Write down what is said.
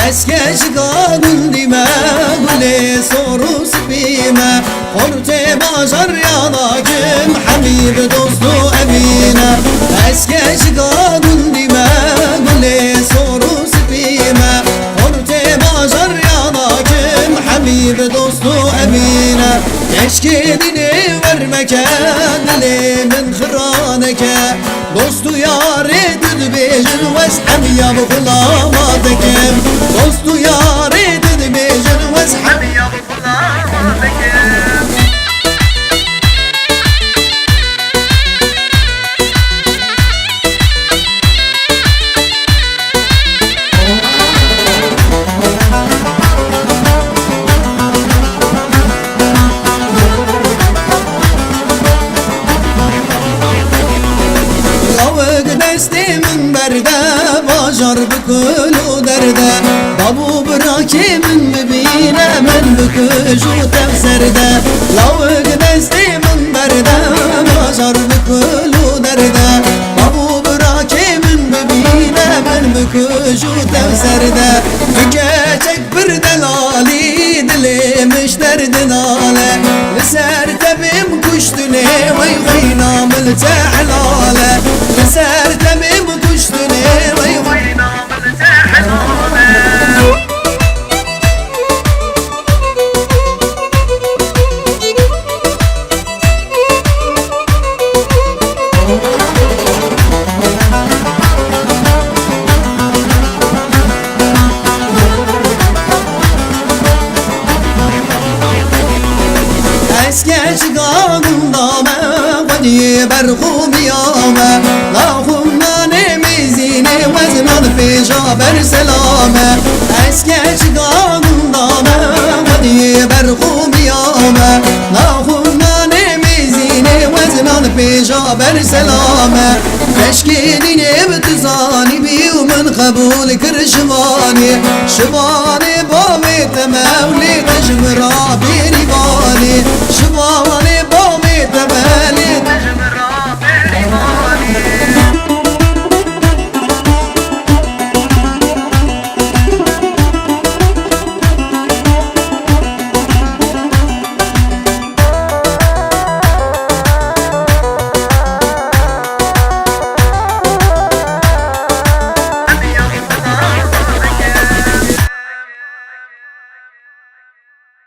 اسكش قانون ديما قولي صوروس بيما قرت باشر يالاكم حبيب دوستو أمينة اسكش قانون ديما قولي صوروس بيما قرت باشر يالاكم حبيب دوستو أمينة يشكي ديني ورمكان لي من خرانك دوستو ياري تدبيجن واسحب يا بخلاماتك دوستو ياري تدبيجن واسحب يا بخلاماتك باجر بكل درده بابو براكي من ببينه من بكجو تفسرده لو قدستي من برده باجر بكل درده بابو براكي من ببينه من بكجو تفسرده فكاتك بردلالي دلي مش دردناله لسر تبيم كشتني ويخينا ملتحلاله لسر تبيم كشتني ويخينا ملتحلاله اسكش قانون دامه ودي برخوم يامه لا خماني ميزيني وزنان في جابر سلامه اسكش قانون دامه ودي برخوم يامه لا خماني ميزيني وزنان في جابر سلامه تشكي ديني بتزاني بي ومن قبول كرشواني شواني بابي تمولي تجمرا بيريباني